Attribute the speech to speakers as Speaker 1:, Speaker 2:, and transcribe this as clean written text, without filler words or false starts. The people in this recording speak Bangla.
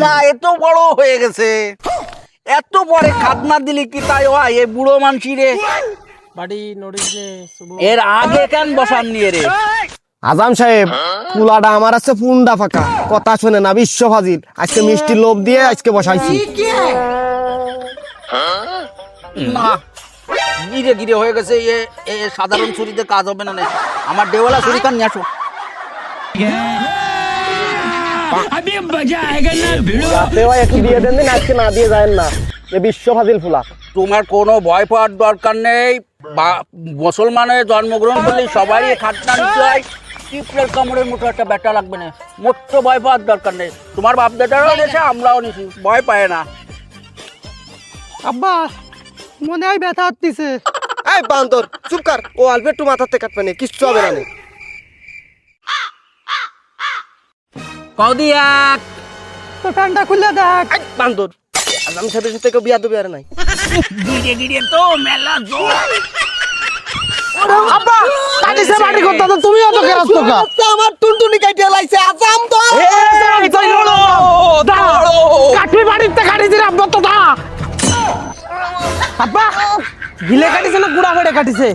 Speaker 1: না এত বড় হয়ে গেছে, এত পরে খাদনা দিলি কি তাই হয় এই বুড়ো মানসি রে?
Speaker 2: বাড়ি নড়িস নে শুভ।
Speaker 1: এর আগে কেন বসান নিয়ে রে?
Speaker 3: আজাম সাহেব, পুলাটা আমার আছে পুন্ডা ফাঁকা, কথা শুনে না বিশ্ব ফাজিল, আজকে মিষ্টি লোভ দিয়ে আজকে বসাইছি।
Speaker 1: না গিরে গিরে হয়ে গেছে, এ সাধারণ ছুরিতে কাজ হবে না। আমার দেওয়ালা ছুরি কান নিয়ে আসো।
Speaker 3: রাতে ভাই একটু দিয়ে দেন দিন, আজকে না দিয়ে যায় না, এ বিশ্ব ফাজিল ফুলা।
Speaker 1: তোমার কোনো ভয় পাওয়ার দরকার নেই, মুসলমানের জন্মগ্রহণ করলে সবাই খাদনা নিতে হয়। পিঁপড়ের কামড়ের মতো একটা ব্যাটা লাগবে না, মোট্ট ভয় পাওয়ার দরকার নেই। তোমার বাপ দাদারাও নিয়েছে, আমরাও নিছি, ভয় পায় না।
Speaker 2: আব্বা মনে হয় ব্যথা হচ্ছে।
Speaker 3: এই বান্দর চুপ কর, ও অল্প একটু মাথাতে কাটবে না, কিচ্ছু হবে না।
Speaker 1: কদি এক
Speaker 2: তো ফ্যানটা খুলে দেখ।
Speaker 3: এই বান্দর, আজাম সাহেবের সাথে কেউ বিয়া দেবে আর নাই।
Speaker 1: গিরে গিরে তো মেলা জোর।
Speaker 2: আব্বা কাটিছে বাড়ি করতে তো তুমিও তো কেরাস তো কা।
Speaker 3: আমার টুনটুনি কাটিয়ে লাইছে আজাম তো।
Speaker 2: কাটি বাড়িতে কাটিছে রে আব্বা তো দা। আব্বা গিলে কাটিছে না গুড়া করে কাটিছে?